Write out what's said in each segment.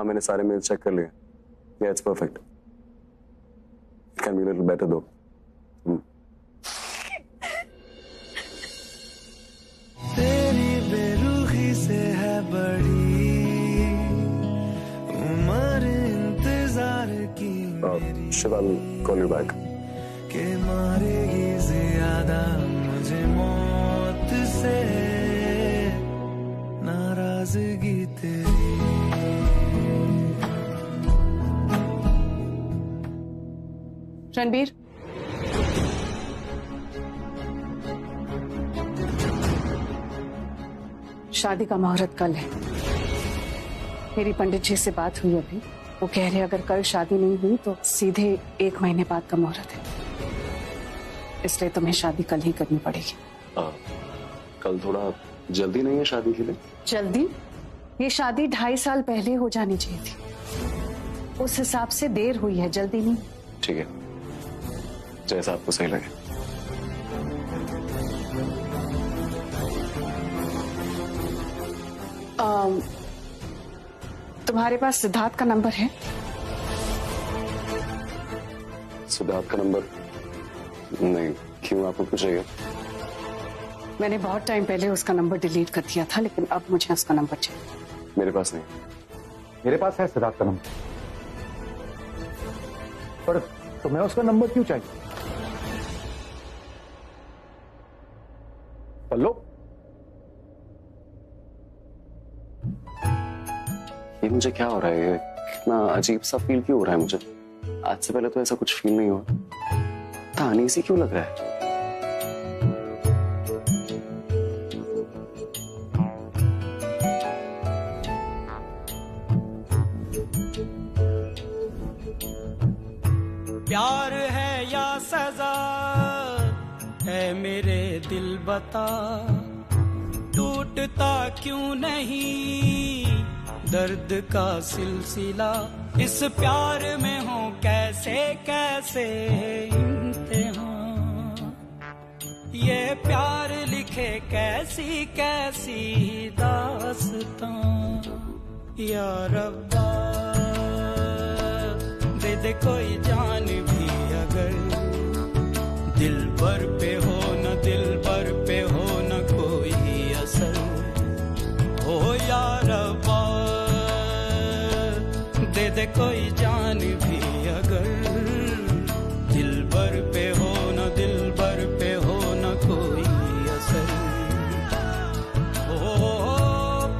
हाँ मैंने सारे मेल चेक कर लिए. Yeah, it's perfect. It can be a little better though. तेरी बेरुखी से है बड़ी उम्र इंतजार की मेरी. Shiv, I'll call you back. के मारेगी ज्यादा मुझे मौत से नाराजगी तेरी. रणबीर, शादी का मुहूर्त कल है. मेरी पंडित जी से बात हुई अभी. वो कह रहे अगर कल शादी नहीं हुई तो सीधे 1 महीने बाद का मुहूर्त है. इसलिए तुम्हें शादी कल ही करनी पड़ेगी. कल थोड़ा जल्दी नहीं है शादी के लिए? जल्दी? ये शादी 2.5 साल पहले हो जानी चाहिए थी. उस हिसाब से देर हुई है, जल्दी नहीं. ठीक है, जैसा आपको सही लगे. तुम्हारे पास सिद्धार्थ का नंबर है? सिद्धार्थ का नंबर नहीं. क्यों, आपको कुछ चाहिए? मैंने बहुत टाइम पहले उसका नंबर डिलीट कर दिया था, लेकिन अब मुझे उसका नंबर चाहिए. मेरे पास नहीं. मेरे पास है सिद्धार्थ का नंबर, पर तुम्हें उसका नंबर क्यों चाहिए? पल्लो, ये मुझे क्या हो रहा है? ये कितना अजीब सा फील क्यों हो रहा है मुझे? आज से पहले तो ऐसा कुछ फील नहीं हुआ. इतना अनईजी क्यों लग रहा है? प्यार है या सजा है मेरे दिल बता. टूटता क्यों नहीं दर्द का सिलसिला. इस प्यार में हो कैसे कैसे इम्तिहान. ये प्यार लिखे कैसी कैसी दास्तां. या रब्बा दे दे कोई जान भी अगर. दिल भर पे हो न दिल भर पे हो न कोई असर. हो या रब्बा दे दे कोई जान भी अगर. दिल भर पे हो न दिल भर पे हो न कोई असर. हो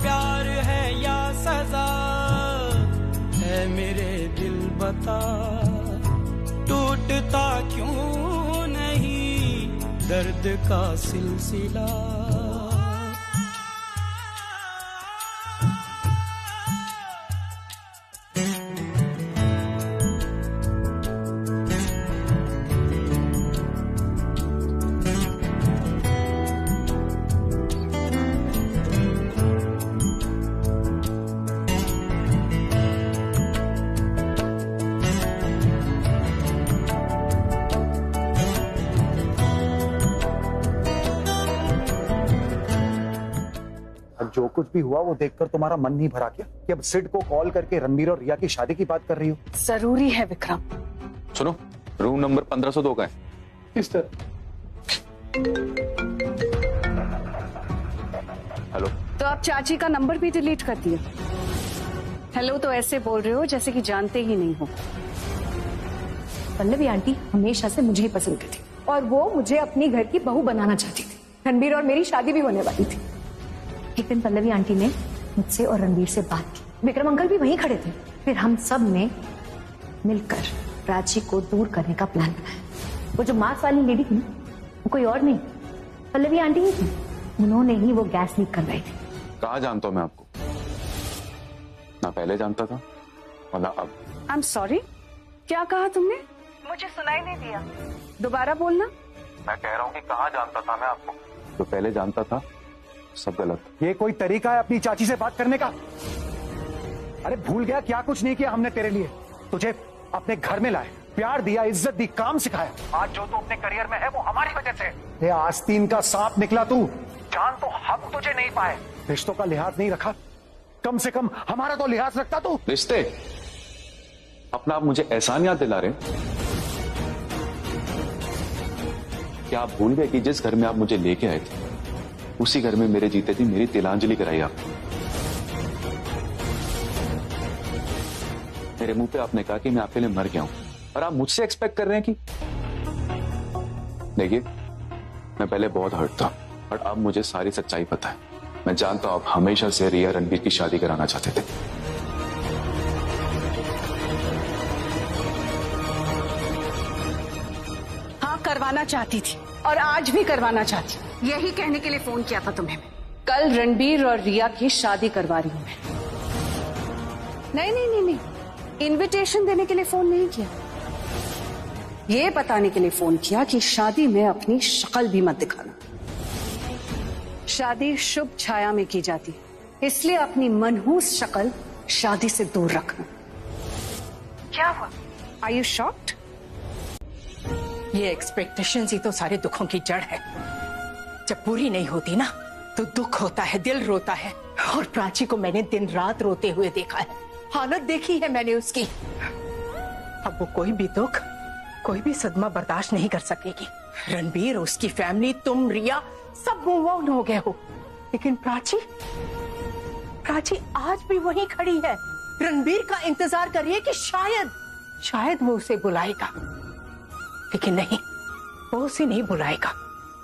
प्यार है या सजा है मेरे दिल बता. टूटता क्यों नहीं दर्द का सिलसिला. जो कुछ भी हुआ वो देखकर तुम्हारा मन नहीं भरा क्या कि अब सिड को कॉल करके रणबीर और रिया की शादी की बात कर रही हो? जरूरी है विक्रम. सुनो, रूम नंबर 1502 का है. इस तरह. हेलो. तो आप चाची का नंबर भी डिलीट कर दिया. हेलो तो ऐसे बोल रहे हो जैसे कि जानते ही नहीं हो. पल्लवी आंटी हमेशा से मुझे ही पसंद थी और वो मुझे अपनी घर की बहू बनाना चाहती थी. रणबीर और मेरी शादी भी होने वाली थी. एक दिन पल्लवी आंटी ने मुझसे और रणबीर से बात की. विक्रम अंकल भी वहीं खड़े थे. फिर हम सब ने मिलकर प्राची को दूर करने का प्लान बनाया. वो जो मार्क्स वाली लेडी थी ना, वो कोई और नहीं, पल्लवी आंटी ही थी. उन्होंने ही वो गैस लीक करवाई थी. कहाँ जानता हूँ मैं आपको? ना पहले जानता था और ना अब. आई एम सॉरी, क्या कहा तुमने? मुझे सुनाई नहीं दिया, दोबारा बोलना. मैं कह रहा हूँ कि कहाँ जानता था मैं आपको. तो पहले जानता था, सब गलत. ये कोई तरीका है अपनी चाची से बात करने का? अरे भूल गया क्या कुछ नहीं किया हमने तेरे लिए? तुझे अपने घर में लाए, प्यार दिया, इज्जत दी, काम सिखाया. आज जो तू अपने करियर में है वो हमारी वजह से. ये आस्तीन का सांप निकला तू. जान तो हम तुझे नहीं पाए. रिश्तों का लिहाज नहीं रखा कम से कम हमारा तो लिहाज रखता तू। रिश्ते अपना आप मुझे एहसान याद दिला रहे हैं? क्या आप भूल गए कि जिस घर में आप मुझे लेके आए थे उसी घर में मेरे जीते थी मेरी तिलांजलि कराई आपने। मेरे मुंह पे आपने कहा कि मैं आपके लिए मर गया हूं और आप मुझसे एक्सपेक्ट कर रहे हैं कि देखिए, मैं पहले बहुत हर्ट था और अब मुझे सारी सच्चाई पता है। मैं जानता हूं आप हमेशा से रिया रणबीर की शादी कराना चाहते थे। हाँ, करवाना चाहती थी और आज भी करवाना चाहती हूँ। यही कहने के लिए फोन किया था तुम्हें। कल रणबीर और रिया की शादी करवा रही हूँ मैं। नहीं नहीं नहीं नहीं, इनविटेशन देने के लिए फोन नहीं किया, ये बताने के लिए फोन किया कि शादी में अपनी शक्ल भी मत दिखाना। शादी शुभ छाया में की जाती है, इसलिए अपनी मनहूस शक्ल शादी से दूर रखना। क्या हुआ? Are you shocked? ये एक्सपेक्टेशंस ही तो सारे दुखों की जड़ है। जब पूरी नहीं होती ना तो दुख होता है, दिल रोता है। और प्राची को मैंने दिन रात रोते हुए देखा है, हालत देखी है मैंने उसकी। अब वो कोई भी दुख, कोई भी सदमा बर्दाश्त नहीं कर सकेगी। रणबीर, उसकी फैमिली, तुम, रिया सब मूव ऑन हो गए हो, लेकिन प्राची आज भी वहीं खड़ी है, रणबीर का इंतजार कर रही है कि शायद वो उसे बुलाएगा। लेकिन नहीं, वो उसे नहीं बुलाएगा।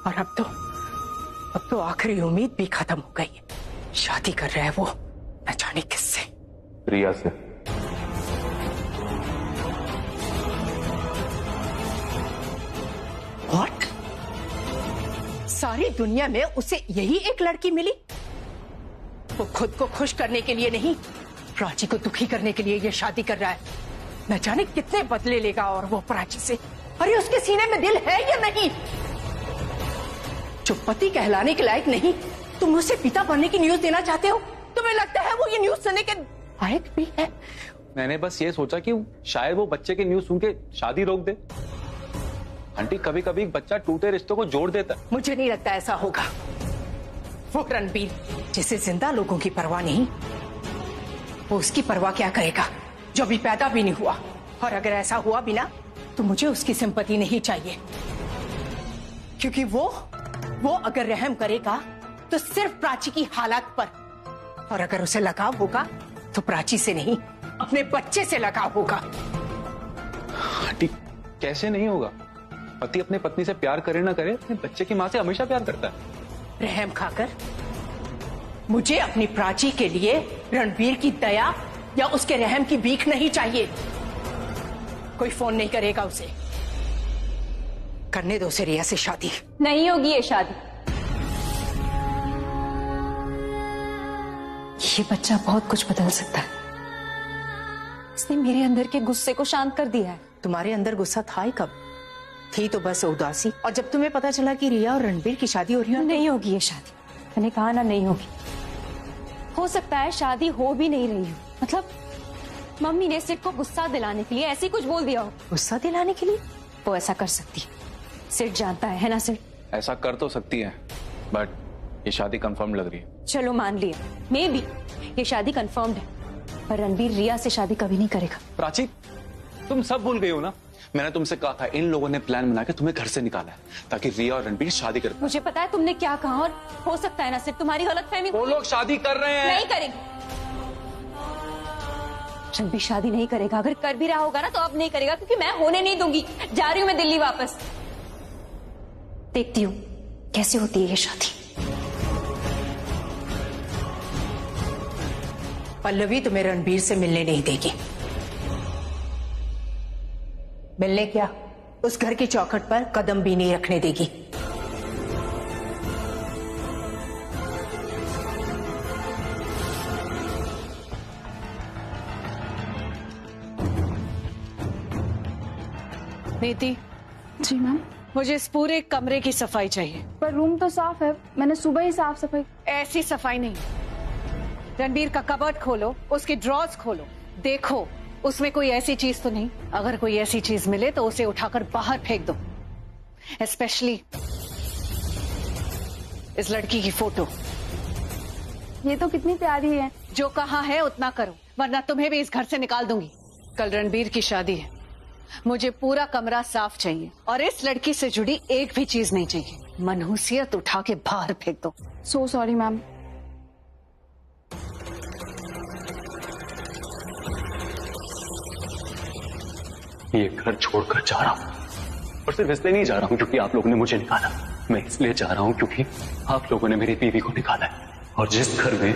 और अब तो आखिरी उम्मीद भी खत्म हो गई है। शादी कर रहा है वो, न जाने किससे। रिया से। What? सारी दुनिया में उसे यही एक लड़की मिली? वो खुद को खुश करने के लिए नहीं, प्राची को दुखी करने के लिए ये शादी कर रहा है। न जाने कितने बदले लेगा और वो प्राची से। अरे उसके सीने में दिल है या नहीं? जो पति कहलाने के लायक नहीं, तुम उसे पिता बनने की न्यूज देना चाहते हो? तुम्हें लगता है वो ये न्यूज सुनने के लायक भी है? मैंने बस ये सोचा कि शायद वो बच्चे की न्यूज सुन के शादी रोक दे। आंटी, कभी कभी बच्चा टूटे रिश्तों को जोड़ देता है। मुझे नहीं लगता ऐसा होगा। वो रणबीर, जिसे जिंदा लोगों की परवाह नहीं, वो उसकी परवाह क्या करेगा जो अभी पैदा भी नहीं हुआ? और अगर ऐसा हुआ भी ना तो मुझे उसकी सिंपैथी नहीं चाहिए, क्योंकि वो अगर रहम करेगा तो सिर्फ प्राची की हालात पर, और अगर उसे लगाव होगा तो प्राची से नहीं, अपने बच्चे से लगाव होगा। आंटी, कैसे नहीं होगा? पति अपने पत्नी से प्यार करे ना करे, अपने बच्चे की मां से हमेशा प्यार करता है। रहम खाकर मुझे अपनी प्राची के लिए रणबीर की दया या उसके रहम की भीख नहीं चाहिए। कोई फोन नहीं करेगा उसे। करने दो उसे रिया से शादी। नहीं होगी ये शादी। ये बच्चा बहुत कुछ बदल सकता है। इसने मेरे अंदर के गुस्से को शांत कर दिया है। तुम्हारे अंदर गुस्सा था ही कब? थी तो बस उदासी। और जब तुम्हें पता चला कि रिया और रणबीर की शादी हो रही है, नहीं होगी ये शादी। मैंने कहा ना, नहीं होगी। हो सकता है शादी हो भी नहीं रही हो, मतलब मम्मी ने सिर्फ को गुस्सा दिलाने के लिए ऐसे कुछ बोल दिया हो। गुस्सा दिलाने के लिए? वो ऐसा कर सकती है, सिर्फ जानता है ना सिर्फ? ऐसा कर तो सकती है, बट ये शादी कंफर्म लग रही है। चलो मान लिया, मे बी ये शादी कंफर्म्ड है, पर रणबीर रिया से शादी कभी नहीं करेगा। प्राची, तुम सब भूल गई हो ना? मैंने तुमसे कहा था इन लोगों ने प्लान बना के तुम्हें घर से निकाला है ताकि रिया और रणबीर शादी कर। मुझे पता है तुमने क्या कहा, और हो सकता है ना सिर्फ तुम्हारी गलतफहमी। वो लोग शादी कर रहे हैं। नहीं करेंगे। रणबीर शादी नहीं करेगा। अगर कर भी रहा होगा ना तो अब नहीं करेगा, क्योंकि मैं होने नहीं दूंगी। जा रही हूं मैं दिल्ली वापस। देखती हूँ कैसे होती है ये शादी। पल्लवी तुम्हें रणबीर से मिलने नहीं देगी। मिलने क्या, उस घर की चौखट पर कदम भी नहीं रखने देगी। नीति जी मैम। मुझे इस पूरे कमरे की सफाई चाहिए। पर रूम तो साफ है, मैंने सुबह ही साफ सफाई। ऐसी सफाई नहीं। रणबीर का कबर्ड खोलो, उसके ड्रॉर्स खोलो, देखो उसमें कोई ऐसी चीज तो नहीं। अगर कोई ऐसी चीज मिले तो उसे उठाकर बाहर फेंक दो। स्पेशली इस लड़की की फोटो। ये तो कितनी प्यारी है। जो कहा है उतना करो, वरना तुम्हें भी इस घर से निकाल दूंगी। कल रणबीर की शादी है, मुझे पूरा कमरा साफ चाहिए और इस लड़की से जुड़ी एक भी चीज नहीं चाहिए। मनहूसियत उठा के बाहर फेंक दो। So sorry ma'am. ये घर छोड़कर जा रहा हूँ, और सिर्फ इसलिए नहीं जा रहा हूँ क्योंकि आप लोगों ने मुझे निकाला। मैं इसलिए जा रहा हूँ क्योंकि आप लोगों ने मेरी बीवी को निकाला है, और जिस घर में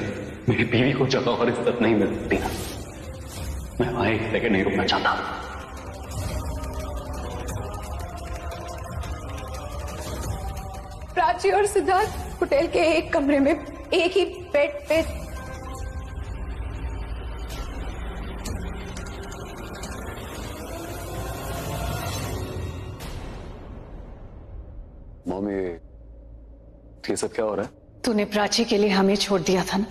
मेरी बीवी को जगह और इज्जत नहीं मिल सकती ना, मैं वहां एक सेकंड नहीं रुकना चाहता। प्राची और सिद्धार्थ होटल के एक कमरे में एक ही बेड पे। मम्मी, ये सब क्या हो रहा है? तूने प्राची के लिए हमें छोड़ दिया था ना।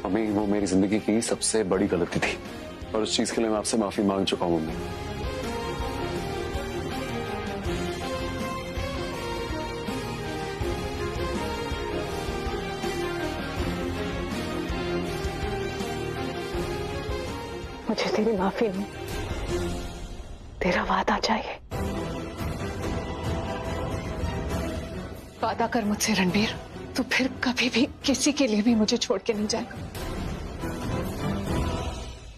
मम्मी, वो मेरी जिंदगी की सबसे बड़ी गलती थी, और उस चीज के लिए मैं आपसे माफी मांग चुका हूं मम्मी। मुझे तेरी माफी नहीं, तेरा वादा चाहिए। वादा कर मुझसे रणबीर, तू फिर कभी भी किसी के लिए भी मुझे छोड़ के नहीं जाएगा।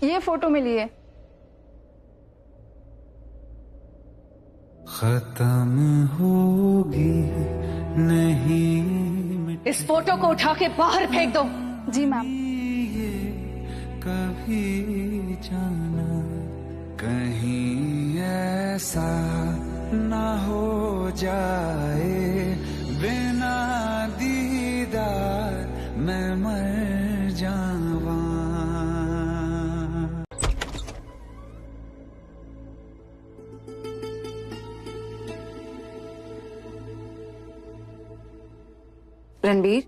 ये फोटो मिली है। खत्म होगी नहीं इस फोटो को उठा के बाहर फेंक दो। जी मैम। कभी जाना कहीं ऐसा ना हो जाए, बिना दीदार मैं मर जावा। रणबीर,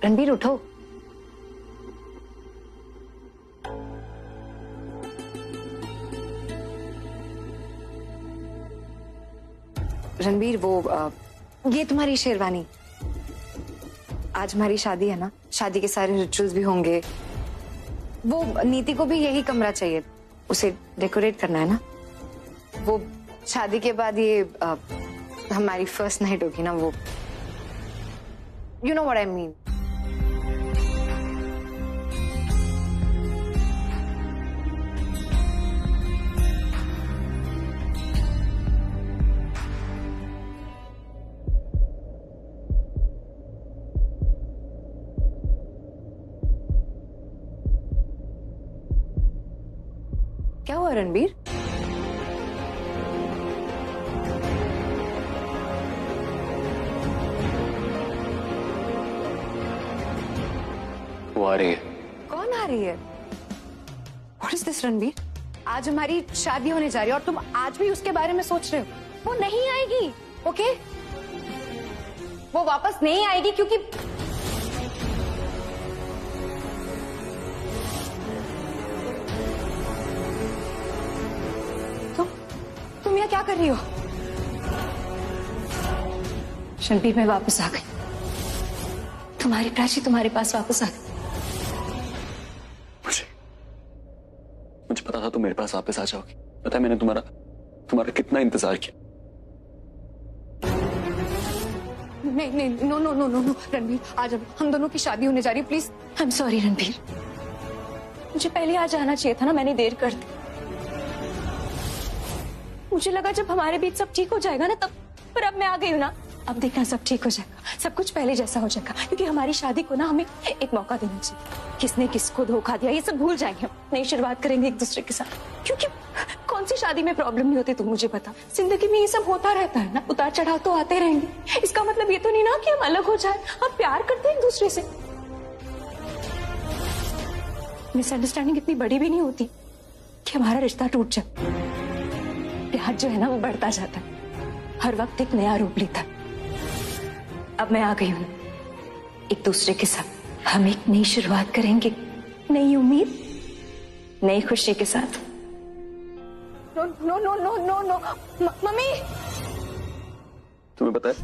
रणबीर उठो। रणबीर, वो ये तुम्हारी शेरवानी। आज हमारी शादी है ना, शादी के सारे रिचुअल्स भी होंगे। वो नीति को भी यही कमरा चाहिए, उसे डेकोरेट करना है ना। वो शादी के बाद ये हमारी फर्स्ट नाइट होगी ना, वो you know what I mean. क्या हुआ रणबीर? वो आ रही है। कौन आ रही है? What is this Ranbir? आज हमारी शादी होने जा रही है और तुम आज भी उसके बारे में सोच रहे हो। वो नहीं आएगी, ओके? वो वापस नहीं आएगी क्योंकि तुम यहाँ क्या कर रही हो? रणबीर, मैं वापस आ गई। तुम्हारी प्राची तुम्हारे पास वापस आ गई। मुझे पता था तुम मेरे पास वापस आ जाओगी। पता है मैंने तुम्हारा कितना इंतजार किया। नहीं नहीं, no no no no no Ranbir, आज हम दोनों की शादी होने जा रही है। Please, I am sorry Ranbir, मुझे पहले आ जाना चाहिए था ना, मैंने देर कर दी। मुझे लगा जब हमारे बीच सब ठीक हो जाएगा ना तब, पर अब मैं आ गई हूँ ना, अब देखना सब ठीक हो जाएगा, सब कुछ पहले जैसा हो जाएगा। क्योंकि हमारी शादी को ना हमें एक मौका देना चाहिए। किसने किसको धोखा दिया ये सब भूल जाएंगे, हम नई शुरुआत करेंगे एक दूसरे के साथ। क्योंकि कौन सी शादी में प्रॉब्लम नहीं होती, तुम मुझे बता। जिंदगी में ये सब होता रहता है ना, उतार चढ़ाव तो आते रहेंगे। इसका मतलब ये तो नहीं ना कि हम अलग हो जाए, हम प्यार करते हैं एक दूसरे से। मिसअंडरस्टैंडिंग इतनी बड़ी भी नहीं होती कि हमारा रिश्ता टूट जाए। प्यार जो है ना वो बढ़ता जाता है, हर वक्त एक नया रूप लेता है। अब मैं आ गई हूं एक दूसरे के साथ, हम एक नई शुरुआत करेंगे, नई उम्मीद, नई खुशी के साथ। No no no no no no, mummy. तुम्हें पता है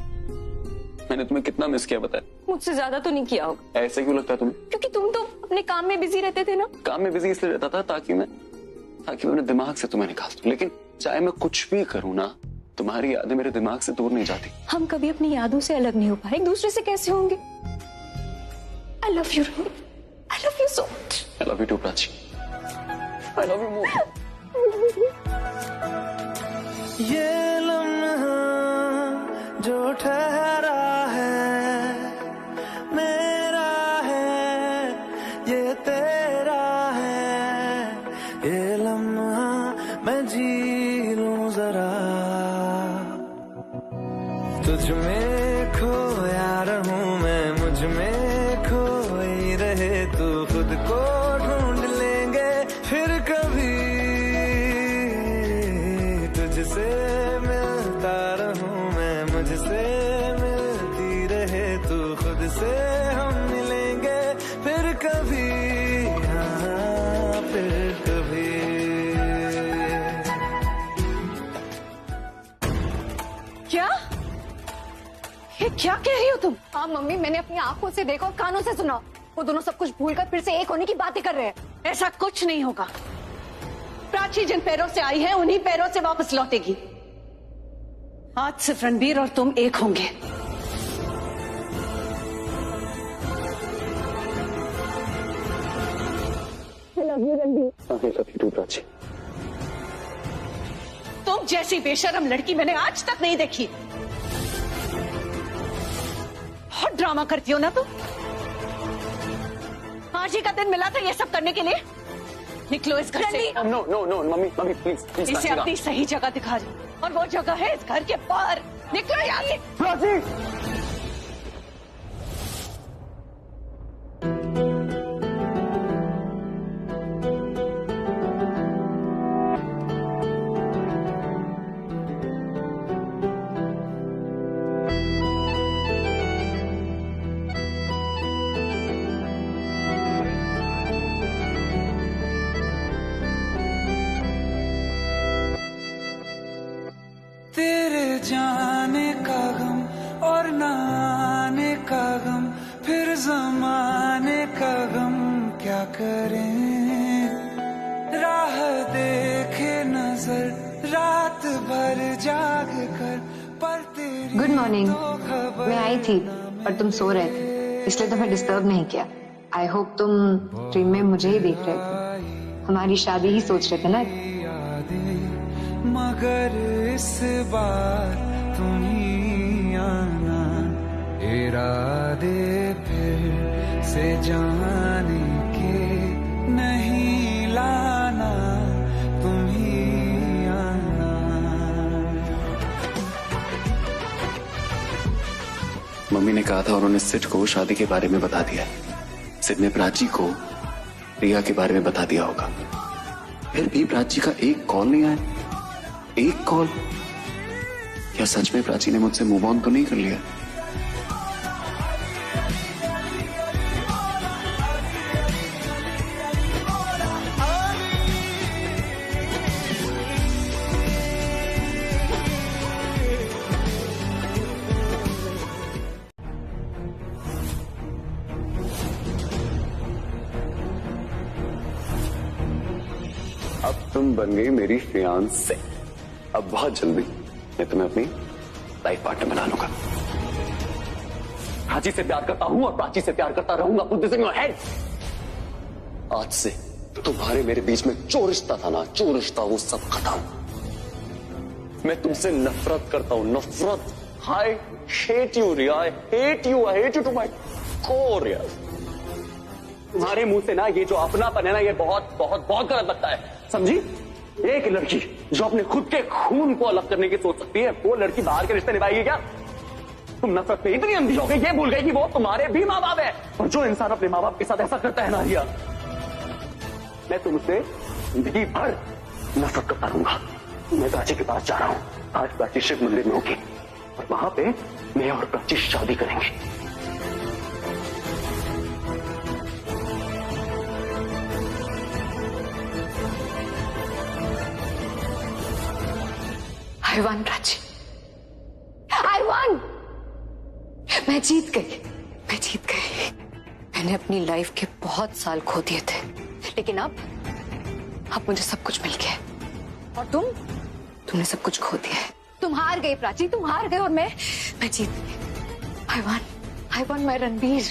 मैंने तुम्हें कितना मिस किया बताया। मुझसे ज्यादा तो नहीं किया होगा। ऐसे क्यों लगता है तुम्हें? क्योंकि तुम तो अपने काम में बिजी रहते थे ना। काम में बिजी इसलिए रहता था ताकि मैं अपने दिमाग से तुम्हें निकाल दूं। लेकिन चाहे मैं कुछ भी करूं ना, तुम्हारी यादें मेरे दिमाग से दूर नहीं जाती। हम कभी अपनी यादों से अलग नहीं हो पाए, एक दूसरे से कैसे होंगे? I love you Ranbir, I love you so much. I love you too Prachi, I love you more. ये लम्हा जो ठहरा है मेरा है, ये तेरा है, ये लम्हा मैं जी लूं जरा। तुझ में खोया रहूं मैं, मुझ में खोई रहे तू, खुद को ढूंढ लेंगे फिर कभी। तुझसे मिलता रहूं मैं, मुझसे मिलती रहे तू, खुद से हम मिलेंगे फिर कभी, हाँ फिर कभी। क्या? ये क्या कह रही हो तुम? हाँ मम्मी, मैंने अपनी आंखों से देखा और कानों से सुना। वो दोनों सब कुछ भूलकर फिर से एक होने की बातें कर रहे हैं। ऐसा कुछ नहीं होगा। प्राची जिन पैरों से आई है उन्हीं पैरों से वापस लौटेगी। आज सिर्फ रणबीर और तुम एक होंगे। I love you too, Prachi. तुम जैसी बेशर्म लड़की मैंने आज तक नहीं देखी। बहुत ड्रामा करती हो ना तुम। आज ही का दिन मिला था ये सब करने के लिए। निकलो इस घर से। No no no mummy mummy please please. इसे अपनी सही जगह दिखा दो, और वो जगह है इस घर के बाहर। निकलो यहाँ से। प्राची, तेरे जाने का गम और न आने का गम, फिर जमाने का गम क्या करें। राह देखे नजर रात भर जाग कर, पर तेरी गुड मॉर्निंग। तो खबर मैं आई थी पर तुम सो रहे थे, इसलिए तुम्हें डिस्टर्ब नहीं किया। आई होप तुम ड्रीम में मुझे ही देख रहे थे, हमारी शादी ही सोच रहे थे ना। मगर इस बार तुम ही आना, इरादे फिर से जाने के नहीं लाना, तुम ही आना। मम्मी ने कहा था उन्होंने सिड को शादी के बारे में बता दिया। सिड ने प्राची को रिया के बारे में बता दिया होगा। फिर भी प्राची का एक कॉल नहीं आया। एक कॉल? क्या सच में प्राची ने मुझसे मूव ऑन तो नहीं कर लिया? अब तुम बन गई मेरी फियांसे। अब बहुत जल्दी मैं तुम्हें अपनी लाइफ पार्टनर बना लूंगा। प्राची से प्यार करता हूं और प्राची से प्यार करता रहूंगा। Put this in your head। आज से तुम्हारे मेरे बीच में जो रिश्ता था ना, जो रिश्ता, वो सब खत्म। मैं तुमसे नफरत करता हूं, नफरत। I hate you, Riya. I hate you to my core, यार। तुम्हारे मुंह से ना ये जो अपनापन है ना, ये बहुत बहुत बहुत गलत लगता है, समझी? एक लड़की जो अपने खुद के खून को अलग करने की सोच सकती है, वो लड़की बाहर के रिश्ते निभाएगी क्या? तुम नफरत में इतनी अंधी हो गई, ये भूल गई कि वो तुम्हारे भी माँ बाप है। और जो इंसान अपने माँ बाप के साथ ऐसा करता है ना रिया, मैं तुमसे जिंदगी भर नफरत करता रहूंगा। मैं प्राची के पास जा रहा हूं। आज प्राची शिव मंदिर में होगी और वहां पे मैं और प्राची शादी करेंगे। I won, Prachi. I won! मैं जीत गई, मैं जीत गई। मैंने अपनी लाइफ के बहुत साल खो दिए थे, लेकिन अब मुझे सब कुछ मिल गया है। और तुमने सब कुछ खो दिया है। तुम हार गई प्राची, तुम हार गए और मैं जीत गई। I want my Ranbir.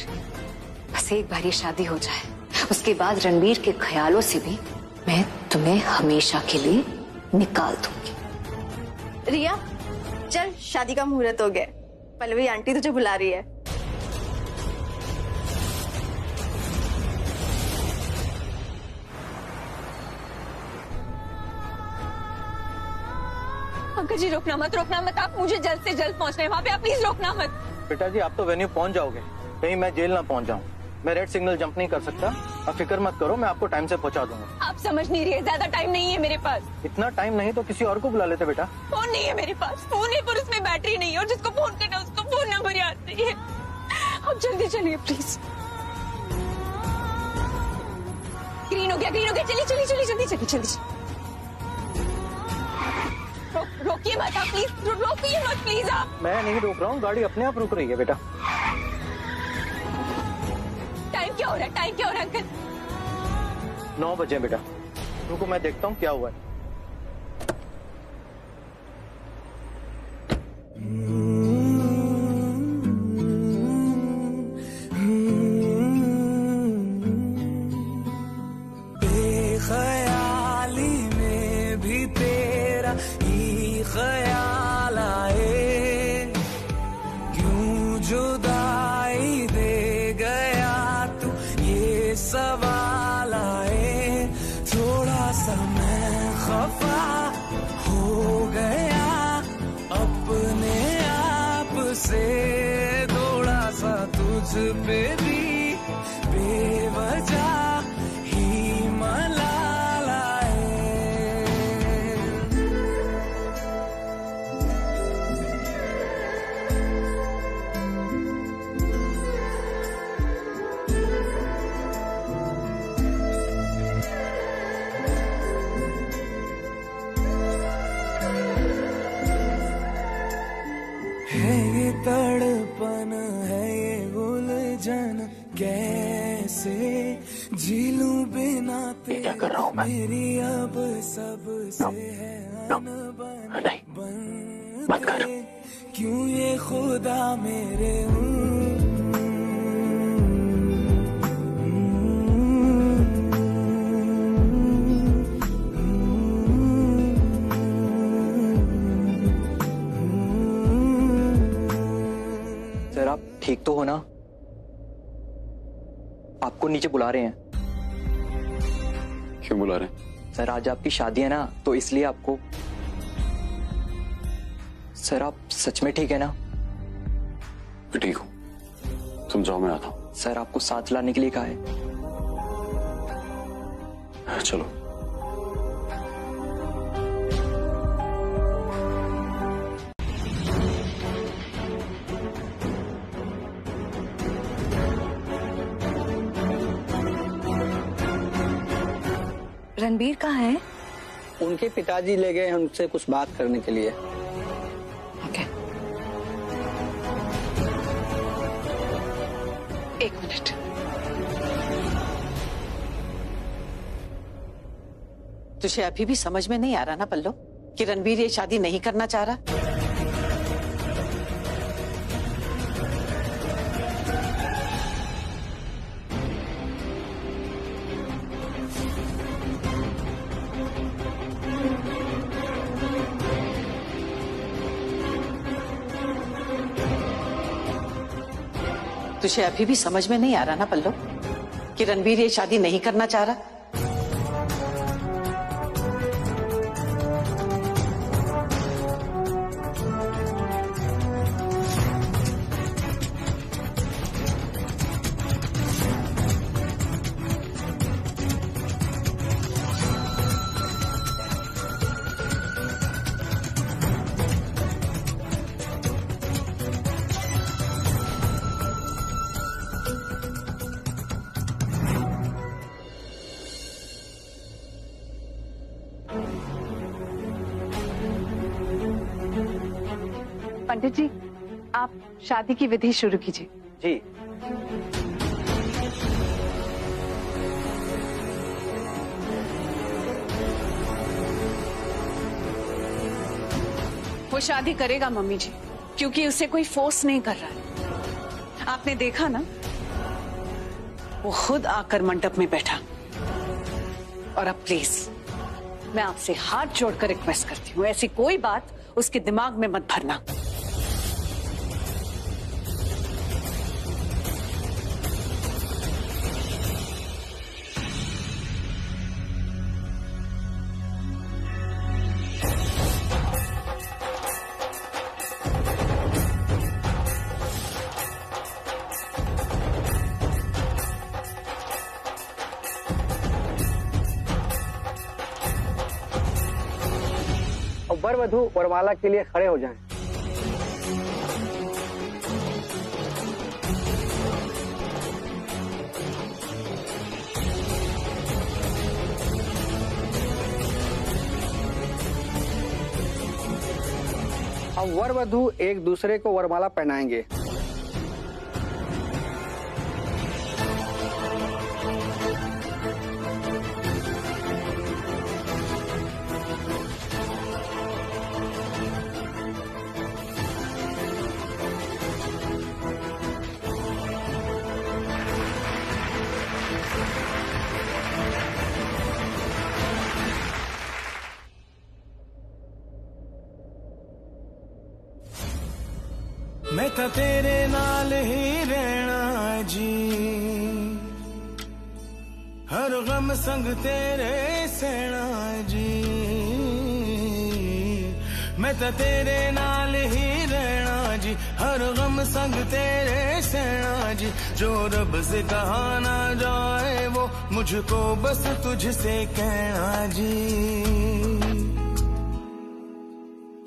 बस एक बार ये शादी हो जाए, उसके बाद रणबीर के ख्यालों से भी मैं तुम्हें हमेशा के लिए निकाल दूंगी। रिया चल, शादी का मुहूर्त हो गया। पल्लवी आंटी तुझे बुला रही है। अंकल जी रोकना मत, आप मुझे जल्द से जल्द पहुंचना है वहाँ पे, आप प्लीज रोकना मत। बेटा जी आप तो वेन्यू पहुंच जाओगे, कहीं मैं जेल ना पहुंच जाऊं। मैं रेड सिग्नल जंप नहीं कर सकता, आप फिक्र मत करो, मैं आपको टाइम से पहुंचा दूंगा। आप समझ नहीं रहे, ज्यादा टाइम नहीं है मेरे पास। इतना टाइम नहीं तो किसी और को बुला लेते बेटा। फोन नहीं है मेरे पास, फोन है पर उसमें बैटरी नहीं है, और जिसको फोन करना उसको फोन नंबर याद नहीं है। आप जल्दी चलिए प्लीज। ग्रीन हो गया, चलिए जल्दी। रोकिए मत आप प्लीज, रोकिए मत प्लीज आप। मैं नहीं रोक रहा हूँ, गाड़ी अपने आप रुक रही है बेटा। टाइम क्या हो रहा है अंकल? 9 बजे बेटा, रुको मैं देखता हूँ क्या हुआ है। बेख्याली में भी तेरा ही ख्याल आए, क्यों जुदाई दे गया तू, ये सवाल आए। थोड़ा सा मैं खफा हो गया अपने आप से, थोड़ा सा तुझ पे भी बेवजह ही मलाल आए। है ये तड़पन, है ये उलझन, कैसे झीलूं बिना तेरे। क्या कर रहा हूं मैं? मेरी अब सबसे है अनबन बनते, क्यों ये खुदा मेरे सर आप ठीक तो हो ना? आपको नीचे बुला रहे हैं। क्यों बुला रहे हैं? सर आज आपकी शादी है ना, तो इसलिए आपको। सर आप सच में ठीक है ना? मैं ठीक हूँ, तुम जाओ मैं आता हूँ। सर आपको साथ लाने के लिए कहा है। चलो। रणबीर कहाँ है? उनके पिताजी ले गए हैं उनसे कुछ बात करने के लिए। ओके। एक मिनट। तुझे अभी भी समझ में नहीं आ रहा ना पल्लो कि रणबीर ये शादी नहीं करना चाह रहा? तुझे अभी भी समझ में नहीं आ रहा ना पल्लो कि रणबीर ये शादी नहीं करना चाह रहा? पंडित जी, आप शादी की विधि शुरू कीजिए। जी। वो शादी करेगा मम्मी जी, क्योंकि उसे कोई फोर्स नहीं कर रहा है। आपने देखा ना, वो खुद आकर मंडप में बैठा। और अब प्लीज मैं आपसे हाथ जोड़कर रिक्वेस्ट करती हूँ, ऐसी कोई बात उसके दिमाग में मत भरना। वर वधू वरमाला के लिए खड़े हो जाएं। अब वर वधू एक दूसरे को वरमाला पहनाएंगे। मैं तो तेरे नाल ही रहना जी, हर गम संग तेरे सहना जी। मैं तो तेरे नाल ही रहना जी, हर गम संग तेरे सहना जी। जो रब से कहा ना जाए वो मुझको बस तुझसे कहना जी।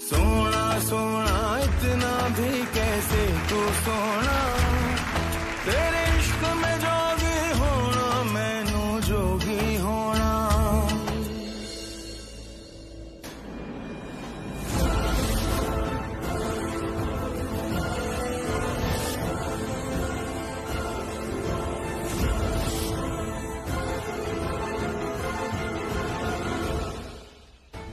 सोना सोना इतना भी कैसे तू सोना, तेरे इश्क में जोगी होना, मैनू जोगी होना।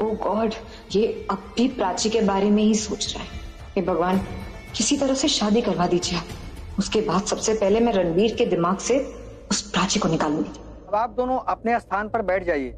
ओह गॉड, ये अब भी प्राची के बारे में ही सोच रहा है। हे भगवान, किसी तरह से शादी करवा दीजिए आप। उसके बाद सबसे पहले मैं रणवीर के दिमाग से उस प्राची को निकालूंगी। अब आप दोनों अपने स्थान पर बैठ जाइए।